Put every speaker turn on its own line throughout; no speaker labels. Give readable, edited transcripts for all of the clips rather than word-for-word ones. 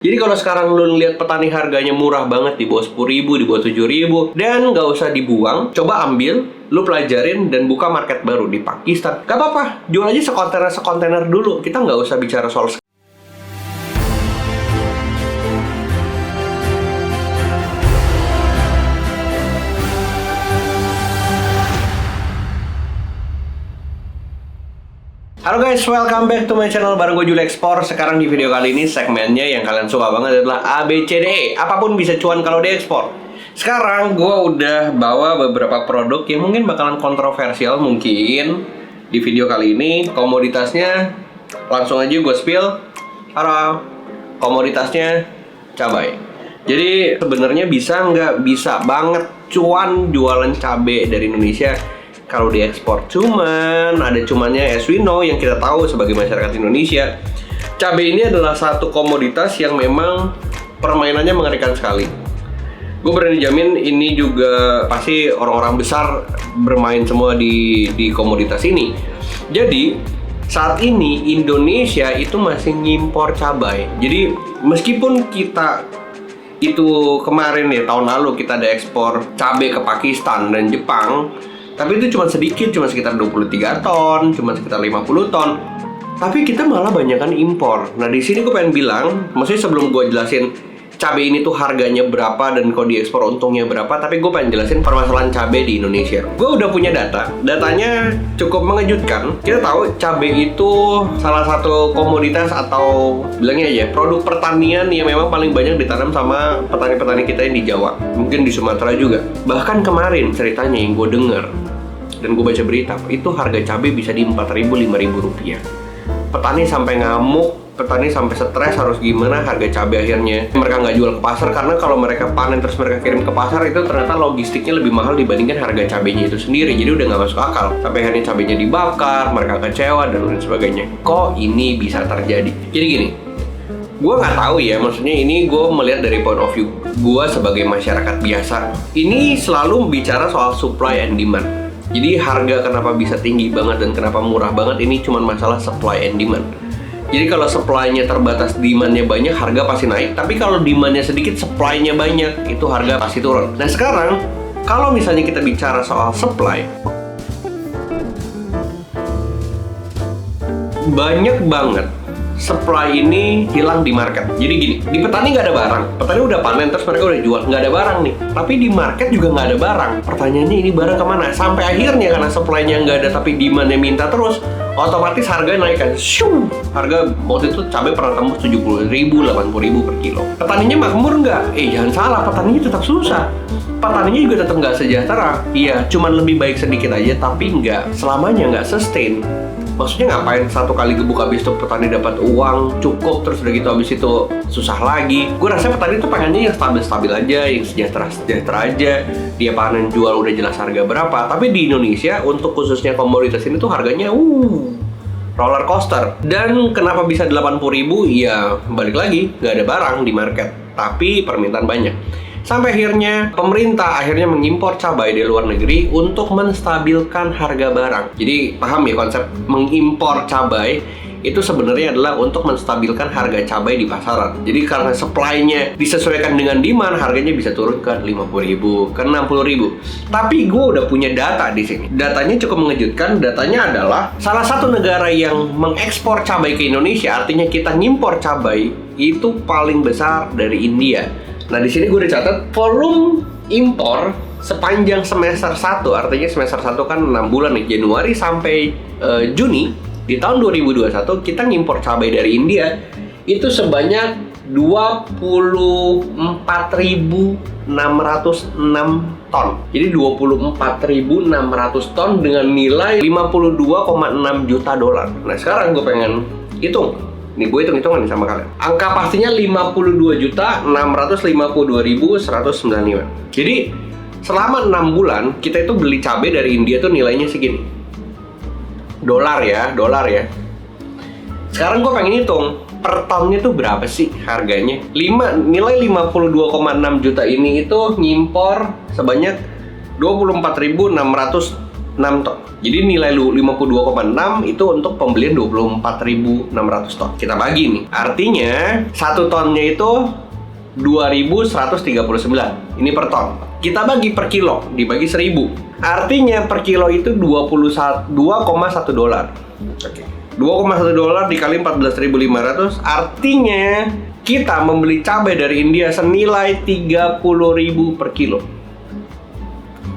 Jadi kalau sekarang lu lihat petani harganya murah banget, di bawah 10.000, di bawah 7.000, dan nggak usah dibuang, coba ambil, lu pelajarin dan buka market baru di Pakistan. Gak apa-apa, jual aja sekontainer dulu. Kita nggak usah bicara soal. Halo guys, welcome back to my channel bareng gue Juli Ekspor. Sekarang di video kali ini segmennya yang kalian suka banget adalah ABCDE. Apapun bisa cuan kalau diekspor. Sekarang gue udah bawa beberapa produk yang mungkin bakalan kontroversial mungkin di video kali ini. Komoditasnya langsung aja gue spill. Halo, komoditasnya cabai. Jadi sebenarnya bisa nggak? Bisa banget cuan jualan cabai dari Indonesia kalau diekspor. Cuman ada cumannya, as we know, yang kita tahu sebagai masyarakat Indonesia, cabai ini adalah satu komoditas yang memang permainannya mengerikan sekali. Gue berani jamin ini juga pasti orang-orang besar bermain semua di komoditas ini. Jadi saat ini Indonesia itu masih ngimpor cabai. Jadi meskipun kita itu kemarin ya, tahun lalu kita ada ekspor cabai ke Pakistan dan Jepang, tapi itu cuma sedikit, cuma sekitar 23 ton, cuma sekitar 50 ton. Tapi kita malah banyakan impor. Nah, di sini gue pengen bilang, maksudnya sebelum gue jelasin cabai ini tuh harganya berapa dan kalau diekspor untungnya berapa, tapi gue pengen jelasin permasalahan cabai di Indonesia. Gue udah punya data. Datanya cukup mengejutkan. Kita tahu cabai itu salah satu komoditas atau bilangnya aja produk pertanian yang memang paling banyak ditanam sama petani-petani kita yang di Jawa. Mungkin di Sumatera juga. Bahkan kemarin ceritanya yang gue dengar dan gue baca berita, itu harga cabai bisa di 4.000-5.000 rupiah. Petani sampai ngamuk, petani sampai stres harus gimana harga cabai akhirnya. Mereka nggak jual ke pasar karena kalau mereka panen terus mereka kirim ke pasar itu ternyata logistiknya lebih mahal dibandingkan harga cabainya itu sendiri. Jadi udah nggak masuk akal. Sampai akhirnya cabainya dibakar, mereka kecewa dan lain sebagainya. Kok ini bisa terjadi? Jadi gini, gue nggak tahu ya, maksudnya ini gue melihat dari point of view gue sebagai masyarakat biasa. Ini selalu bicara soal supply and demand. Jadi harga kenapa bisa tinggi banget dan kenapa murah banget, ini cuma masalah supply and demand. Jadi kalau supply-nya terbatas, demand-nya banyak, harga pasti naik. Tapi kalau demand-nya sedikit, supply-nya banyak, itu harga pasti turun. Nah sekarang, kalau misalnya kita bicara soal supply, banyak banget supply ini hilang di market. Jadi gini, di petani nggak ada barang. Petani udah panen, terus mereka udah jual. Nggak ada barang nih. Tapi di market juga nggak ada barang. Pertanyaannya ini barang kemana? Sampai akhirnya karena supply-nya nggak ada, tapi demand-nya minta terus, otomatis harga naik kan. Shoo! Harga waktu itu cabai pernah tembus 70.000, 80.000 per kilo. Petaninya makmur nggak? Jangan salah, petaninya tetap susah. Petaninya juga tetap nggak sejahtera. Iya, cuman lebih baik sedikit aja, tapi nggak selamanya, nggak sustain. Maksudnya ngapain satu kali gebuk habis itu petani dapat uang cukup, terus udah gitu habis itu susah lagi. Gue rasa petani itu pengennya yang stabil-stabil aja, yang sejahtera aja. Dia panen jual udah jelas harga berapa. Tapi di Indonesia untuk khususnya komoditas ini tuh harganya roller coaster. Dan kenapa bisa 80.000? Ya balik lagi, nggak ada barang di market, tapi permintaan banyak. Sampai akhirnya pemerintah mengimpor cabai dari luar negeri untuk menstabilkan harga barang. Jadi paham ya konsep mengimpor cabai itu sebenarnya adalah untuk menstabilkan harga cabai di pasaran. Jadi karena supply-nya disesuaikan dengan demand, harganya bisa turun ke 50.000, ke 60.000. Tapi gue udah punya data di sini. Datanya cukup mengejutkan. Datanya adalah salah satu negara yang mengekspor cabai ke Indonesia, artinya kita ngimpor cabai, itu paling besar dari India. Nah di sini gue udah catat volume impor sepanjang semester 1, artinya semester 1 kan 6 bulan nih, Januari sampai Juni di tahun 2021 kita ngimpor cabai dari India itu sebanyak 24.606 ton. Jadi 24.600 ton dengan nilai 52,6 juta dolar. Nah sekarang gue pengen hitung. Nih gue hitung-hitungan nih sama kalian. Angka pastinya 52.652.195. Jadi selama 6 bulan kita itu beli cabai dari India tuh nilainya segini. Dolar ya. Sekarang gue pengen hitung per tonnya tuh berapa sih harganya. Nilai 52,6 juta ini itu ngimpor sebanyak 24.600 ton. Jadi nilai 52,6 itu untuk pembelian 24.600 ton. Kita bagi nih. Artinya 1 tonnya itu 2.139. Ini per ton. Kita bagi per kilo, dibagi 1.000. Artinya per kilo itu 2,1 dolar. Oke. 2,1 dolar dikali 14.500, artinya kita membeli cabai dari India senilai 30.000 per kilo.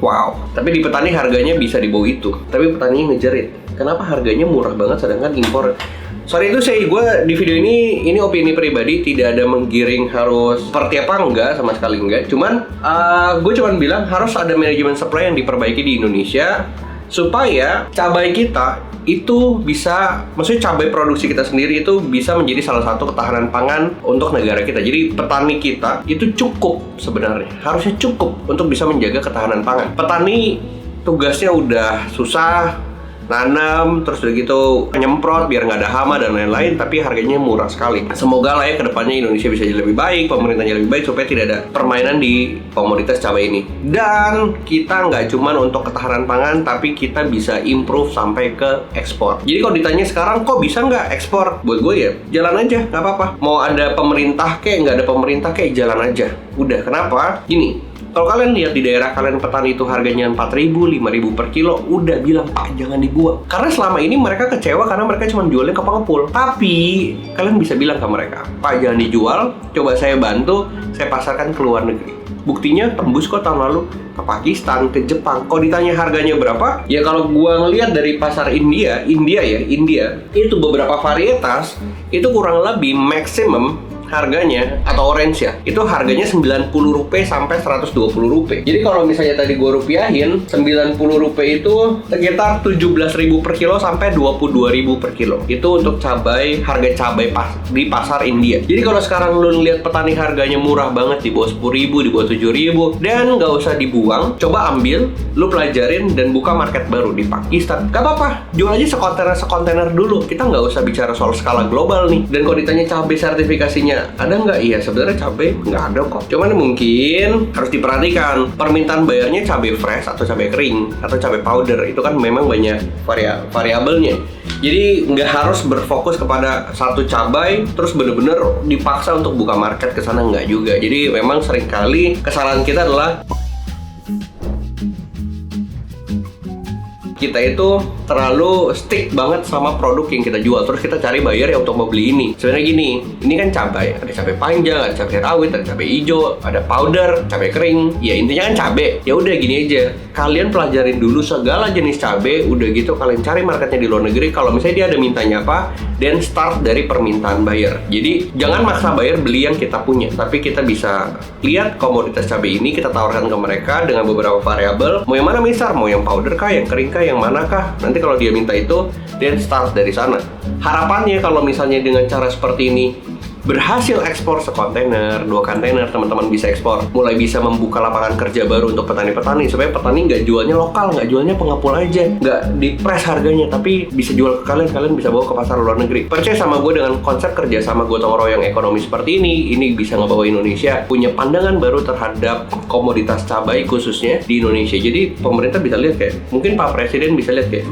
Wow, tapi di petani harganya bisa di bawah itu. Tapi petani ngejerit, kenapa harganya murah banget sedangkan impor? Sorry itu gue di video ini opini pribadi, tidak ada menggiring harus seperti apa, enggak, sama sekali enggak. Cuman gue cuman bilang harus ada manajemen supply yang diperbaiki di Indonesia supaya cabai kita itu bisa, maksudnya cabai produksi kita sendiri itu bisa menjadi salah satu ketahanan pangan untuk negara kita. Jadi petani kita itu cukup sebenarnya, harusnya cukup untuk bisa menjaga ketahanan pangan. Petani tugasnya udah susah, nanam, terus udah gitu nyemprot biar nggak ada hama dan lain-lain, tapi harganya murah sekali. Semoga lah ya kedepannya Indonesia bisa jadi lebih baik, pemerintahnya lebih baik supaya tidak ada permainan di komoditas cabai ini. Dan kita nggak cuman untuk ketahanan pangan, tapi kita bisa improve sampai ke ekspor. Jadi kalau ditanya sekarang kok bisa nggak ekspor? Buat gue ya jalan aja, nggak apa-apa. Mau ada pemerintah kek, nggak ada pemerintah kek, jalan aja. Udah, kenapa? Gini, kalau kalian lihat di daerah kalian petani itu harganya 4.000, 5.000 per kilo, udah bilang, Pak jangan dibuang. Karena selama ini mereka kecewa karena mereka cuma jualnya ke pengepul. Tapi kalian bisa bilang ke mereka, Pak jangan dijual, coba saya bantu, saya pasarkan ke luar negeri. Buktinya tembus kok tahun lalu ke Pakistan, ke Jepang. Kalau ditanya harganya berapa? Ya kalau gua ngelihat dari pasar India itu beberapa varietas itu kurang lebih maksimum harganya, atau orange ya, itu harganya 90 rupiah sampai 120 rupiah. Jadi kalau misalnya tadi gue rupiahin, 90 rupiah itu sekitar 17.000 per kilo sampai 22.000 per kilo. Itu untuk cabai, harga cabai di pasar India. Jadi kalau sekarang lu lihat petani harganya murah banget, di bawah 10.000, di bawah 7.000, dan nggak usah dibuang, coba ambil, lu pelajarin dan buka market baru di Pakistan. Gak apa-apa, jual aja sekontainer dulu. Kita nggak usah bicara soal skala global nih. Dan kalau ditanya cabai sertifikasinya ada nggak? Iya, sebenarnya cabai nggak ada kok. Cuman mungkin harus diperhatikan permintaan bayarnya cabai fresh atau cabai kering atau cabai powder. Itu kan memang banyak variabelnya. Jadi nggak harus berfokus kepada satu cabai terus bener-bener dipaksa untuk buka market ke sana, nggak juga. Jadi memang seringkali kesalahan kita adalah kita itu terlalu stick banget sama produk yang kita jual, terus kita cari buyer yang untuk mau beli ini. Sebenarnya gini, ini kan cabai, ada cabai panjang, ada cabai rawit, ada cabai hijau, ada powder, cabai kering. Ya intinya kan cabai. Ya udah gini aja, kalian pelajarin dulu segala jenis cabai, udah gitu kalian cari marketnya di luar negeri. Kalau misalnya dia ada mintanya apa, dan start dari permintaan buyer. Jadi jangan maksa buyer beli yang kita punya, tapi kita bisa lihat komoditas cabai ini, kita tawarkan ke mereka dengan beberapa variabel. Mau yang mana misal, mau yang powder kah, yang kering kah, yang manakah? Nanti kalau dia minta itu, dan start dari sana. Harapannya kalau misalnya dengan cara seperti ini berhasil ekspor sekontainer, 2 kontainer, teman-teman bisa ekspor, mulai bisa membuka lapangan kerja baru untuk petani-petani, supaya petani nggak jualnya lokal, nggak jualnya pengepul aja, nggak dipres harganya, tapi bisa jual ke kalian bisa bawa ke pasar luar negeri. Percaya sama gue, dengan konsep kerja sama gotong royong ekonomi seperti ini bisa ngebawa Indonesia punya pandangan baru terhadap komoditas cabai khususnya di Indonesia. Jadi pemerintah bisa lihat kayak, mungkin Pak Presiden bisa lihat kayak,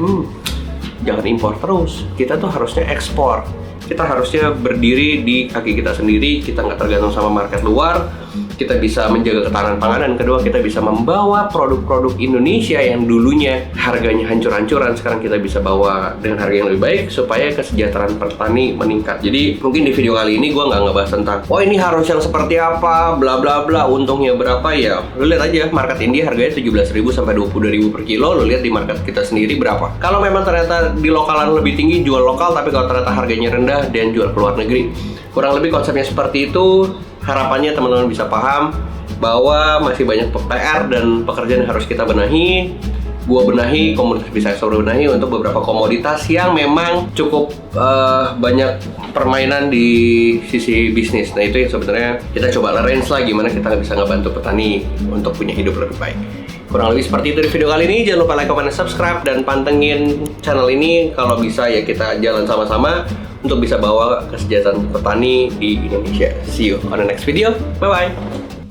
jangan impor terus, kita tuh harusnya ekspor. Kita harusnya berdiri di kaki kita sendiri, kita nggak tergantung sama market luar, kita bisa menjaga ketahanan pangan, dan kedua kita bisa membawa produk-produk Indonesia yang dulunya harganya hancur-hancuran, sekarang kita bisa bawa dengan harga yang lebih baik supaya kesejahteraan petani meningkat. Jadi mungkin di video kali ini gue nggak ngebahas tentang ini harus yang seperti apa, bla bla bla, untungnya berapa. Ya lu lihat aja market India harganya 17.000 sampai 22.000 per kilo, lu lihat di market kita sendiri berapa. Kalau memang ternyata di lokalan lebih tinggi, jual lokal, tapi kalau ternyata harganya rendah dan jual ke luar negeri. Kurang lebih konsepnya seperti itu. Harapannya teman-teman bisa paham bahwa masih banyak PR dan pekerjaan yang harus kita benahi. Gua benahi, komunitas bisa ekspor benahi untuk beberapa komoditas yang memang cukup banyak permainan di sisi bisnis. Nah itu yang sebenarnya kita coba arrange lah, gimana kita bisa ngebantu petani untuk punya hidup lebih baik. Kurang lebih seperti itu di video kali ini. Jangan lupa like, comment, dan subscribe, dan pantengin channel ini. Kalau bisa ya kita jalan sama-sama untuk bisa bawa kesejahteraan petani di Indonesia. See you on the next video. Bye-bye.